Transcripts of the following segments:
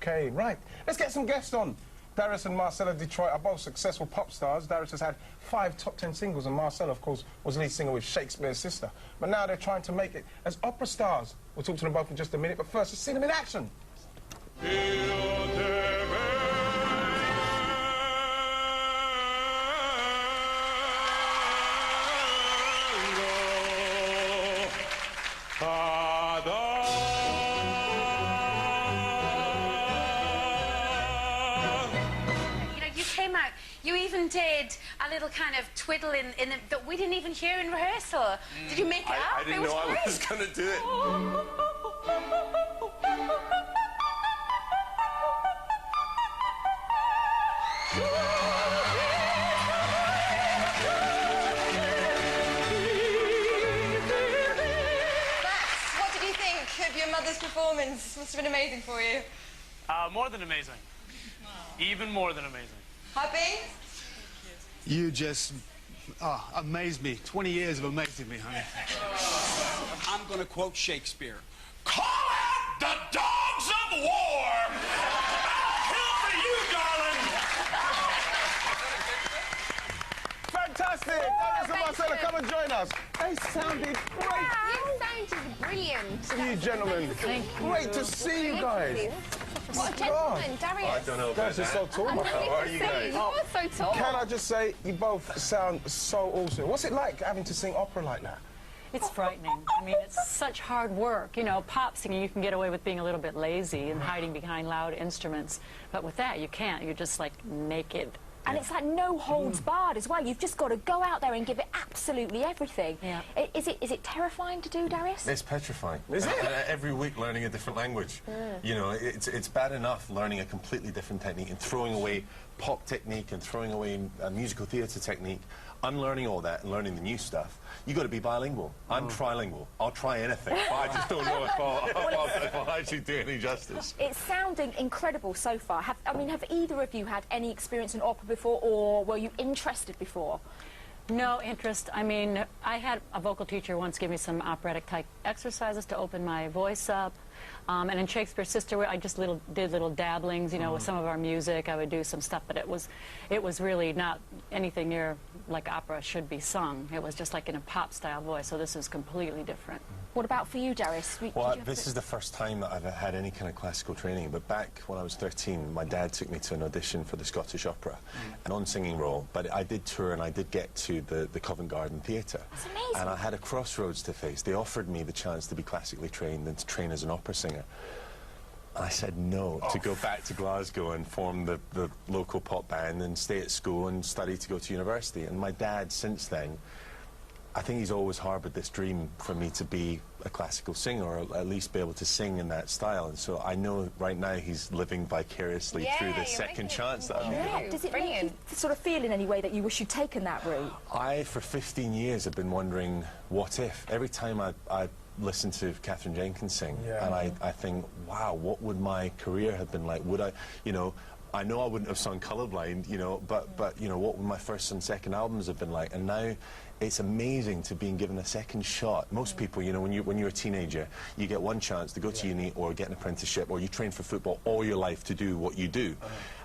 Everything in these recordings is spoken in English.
Okay, right. Let's get some guests on. Darius and Marcella Detroit are both successful pop stars. Darius has had 5 top 10 singles, and Marcella, of course, was lead singer with Shakespeare's sister. But now they're trying to make it as opera stars. We'll talk to them both in just a minute, but first, let's see them in action. You even did a little kind of twiddle that we didn't even hear in rehearsal. Did you make it up? I didn't know I was going to do it. Max, what did you think of your mother's performance? Must have been amazing for you. More than amazing. Even more than amazing. Happy? You just amazed me. 20 years of amazing me, honey. I'm going to quote Shakespeare. Call out the dogs of war! I'll kill for you, darling! Fantastic! Darius and Marcella, come and join us. They sounded great. You sounded brilliant. You gentlemen, great to see you guys. What a gentleman, Darius. I don't know about Darius is so tall. How are you guys? You're so tall. Can I just say, you both sound so awesome. What's it like having to sing opera like that? It's frightening. I mean, it's such hard work. You know, pop singing, you can get away with being a little bit lazy and hiding behind loud instruments. But with that, you can't. You're just, like, naked. And it's like no holds barred as well. You've just got to go out there and give it absolutely everything. Yeah. Is it terrifying to do, Darius? It's petrifying. Is it? Every week learning a different language. You know, it's bad enough learning a completely different technique and throwing away pop technique and throwing away musical theatre technique, unlearning all that and learning the new stuff. You've got to be bilingual. I'm trilingual. I'll try anything, but I just don't know if I'll actually do any justice. It's sounding incredible so far. Have either of you had any experience in opera before, or were you interested before? No interest. I mean, I had a vocal teacher once give me some operatic-type exercises to open my voice up. And in Shakespeare's Sister, I just did little dabblings, you know, with some of our music. I would do some stuff, but it was really not anything near like opera should be sung. It was just like in a pop-style voice, so this is completely different. What about for you, Darius? Well, this is the first time that I've had any kind of classical training, but back when I was 13, my dad took me to an audition for the Scottish Opera, an on-singing role, but I did tour and I did get to the Covent Garden Theatre. That's amazing. And I had a crossroads to face. They offered me the chance to be classically trained and to train as an opera singer. I said no to go back to Glasgow and form the local pop band and stay at school and study to go to university. And my dad, since then, I think he's always harboured this dream for me to be a classical singer, or at least be able to sing in that style. And so I know right now he's living vicariously through this second chance that I'm getting. Does it make you sort of feel in any way that you wish you'd taken that route? I, for 15 years, have been wondering, what if? Every time I listen to Catherine Jenkins sing, and I think, wow, what would my career have been like? Would I, you know, I know I wouldn't have sung Colourblind, you know, but you know, what would my first and second albums have been like? And now it's amazing to being given a second shot. Most people, you know, when you're a teenager, you get one chance to go to uni or get an apprenticeship, or you train for football all your life to do what you do.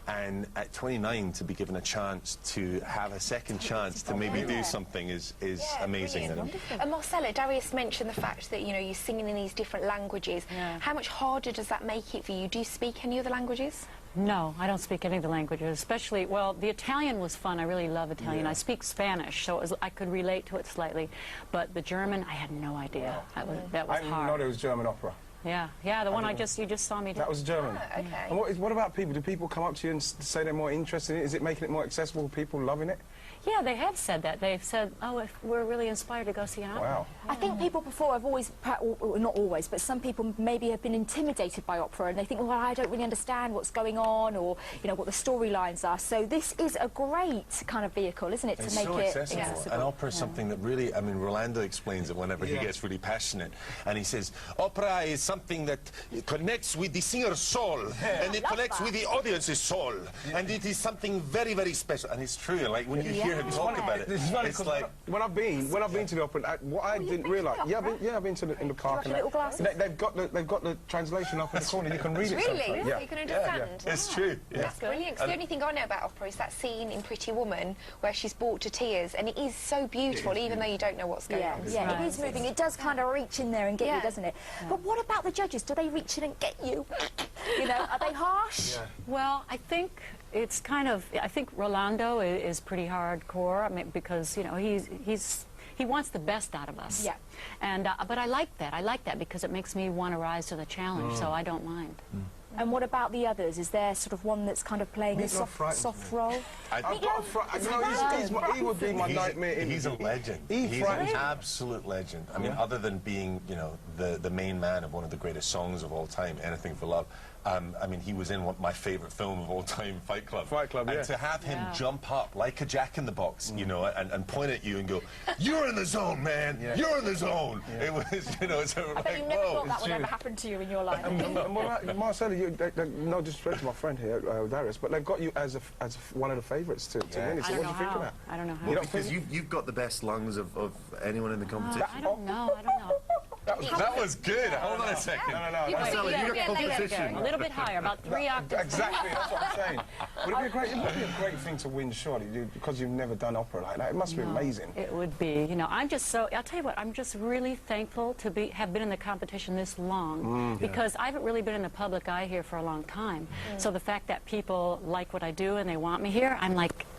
And at 29, to be given a chance to have a second chance to maybe do something is amazing. And Marcella, Darius mentioned the fact that, you know, you're singing in these different languages. How much harder does that make it for you? Do you speak any other languages? No, I don't speak any of the languages, especially, well, the Italian was fun. I really love Italian. I speak Spanish, so I could relate to it slightly. But the German, I had no idea. That was hard. I didn't know there was German opera. Yeah, the one you just saw me do. That was German. Okay. And what about people? Do people come up to you and say they're more interested in it? Is it making it more accessible? People loving it? Yeah, they have said that. They've said, oh, we're really inspired to go see an opera. Wow. I think people before have always, not always, but some people maybe have been intimidated by opera, and they think, well, I don't really understand what's going on, or, you know, what the storylines are. So this is a great kind of vehicle, isn't it, to make it accessible. And opera is something that really, I mean, Rolando explains it whenever he gets really passionate, and he says, opera is something that connects with the singer's soul, and it connects with the audience's soul, and it is something very, very special. And it's true, like when you hear hear him talk about it. It's funny It's 'cause like when I've been to the opera, what I didn't realise. Yeah, I've been to in the park. your little glasses? They've got the translation up in the corner. You can read it. Really? sometimes. Yeah. You can understand? it's true. Yeah. That's brilliant. 'Cause the only thing I know about opera is that scene in Pretty Woman where she's brought to tears, and it is so beautiful, even though you don't know what's going on. Yeah, it is moving. It does kind of reach in there and get you, doesn't it? But what about the judges? Do they reach in and get you? You know, are they harsh? Well, I think it's kind of. I think Rolando is pretty hardcore. I mean, because you know he wants the best out of us. Yeah. And but I like that. I like that because it makes me want to rise to the challenge. So I don't mind. And what about the others? Is there sort of one that's kind of playing a soft role? He would be my nightmare. He's a legend. He's an absolute legend. I mean, other than being, you know, the main man of one of the greatest songs of all time, Anything for Love. I mean, he was in my favourite film of all time, Fight Club. And to have him jump up like a jack-in-the-box, you know, and point at you and go, "You're in the zone, man. You're in the zone." It was, you know, it's I bet you never thought that would ever happen to you in your life. Marcella, no disrespect to my friend here, Darius, but they've got you as one of the favourites to win it. So what do you think of that? I don't know how. Well, because you've got the best lungs of anyone in the competition. I don't know. That was good. Hold on a second. No. Marcella, you got competition. A little bit higher, about 3 octaves. Exactly, that's what I'm saying. Would it be a great thing to win, surely, because you've never done opera like that? It must be amazing. It would be. You know, I'll tell you what, I'm just really thankful to have been in the competition this long, because I haven't really been in the public eye here for a long time. So the fact that people like what I do and they want me here,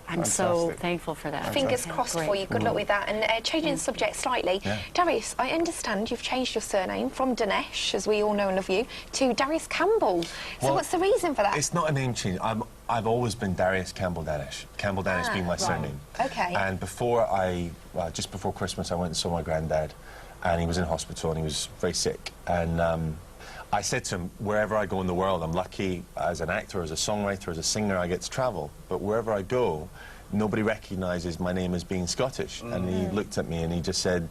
I'm so thankful for that. Fingers crossed for you. Good luck with that. And changing the subject slightly, Darius, I understand you've changed your surname from Danesh, as we all know and love you, to Darius Campbell. So what's the reason for that? It's not a name change. I've always been Darius Campbell Danesh. Campbell Danesh being my surname. Okay. And just before Christmas, I went and saw my granddad, and he was in hospital and he was very sick. And I said to him, wherever I go in the world, I'm lucky as an actor, as a songwriter, as a singer, I get to travel. But wherever I go, nobody recognises my name as being Scottish. And he looked at me and he just said,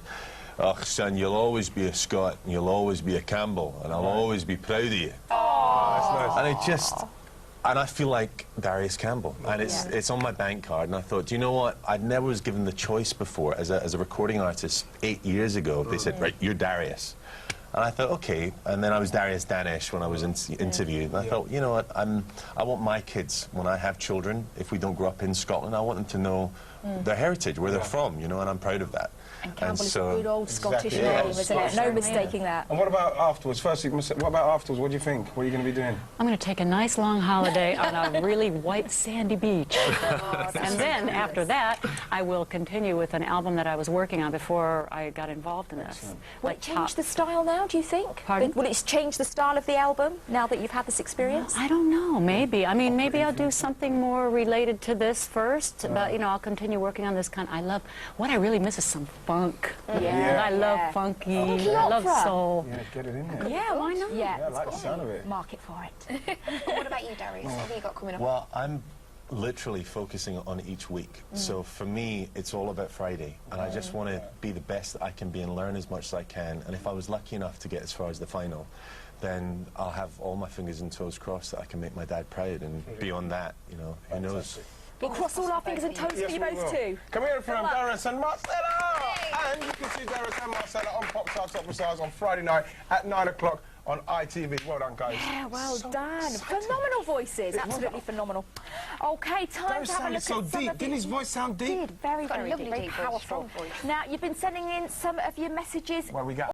"Oh, son, you'll always be a Scot, and you'll always be a Campbell, and I'll always be proud of you." Oh, that's nice. And I feel like Darius Campbell, and it's on my bank card. And I thought, do you know what? I never was given the choice before. As a recording artist 8 years ago, they said, "Right, you're Darius." And I thought, okay. And then I was Darius Danesh when I was interviewed. And I thought, you know what? I want my kids, when I have children, if we don't grow up in Scotland, I want them to know their heritage, where they're from, you know, and I'm proud of that. And Campbell is a good old Scottish name, isn't it? No mistaking that. And what about afterwards? Firstly, what about afterwards? What do you think? What are you going to be doing? I'm going to take a nice long holiday on a really white sandy beach. And then after that, I will continue with an album that I was working on before I got involved in this. Will it change the style now, do you think? Pardon? Will it change the style of the album now that you've had this experience? I don't know, maybe. I mean, maybe I'll do something more related to this first, but, you know, I'll continue working on this kind. What I really miss is some funk. I love funky. I love soul. Yeah, get it in there. Yeah, why not? Yeah, I like the sound of it. Market for it. And what about you, Darius? What have you got coming up? Well, I'm literally focusing on each week. So for me, it's all about Friday. And I just want to be the best that I can be and learn as much as I can. And if I was lucky enough to get as far as the final, then I'll have all my fingers and toes crossed that I can make my dad proud. And beyond that, you know, who knows? We'll cross all our fingers and toes for you both too. Come here from Darius and Marcella! And you can see Darius and Marcella on Pop Stars, Opera Stars on Friday night at 9 o'clock on ITV. Well done, guys. Yeah, well done. Phenomenal voices. Absolutely phenomenal. Okay, time to have a look at some of deep. Didn't his voice sound deep? Very, very deep. Very powerful. Now, you've been sending in some of your messages. Well, we got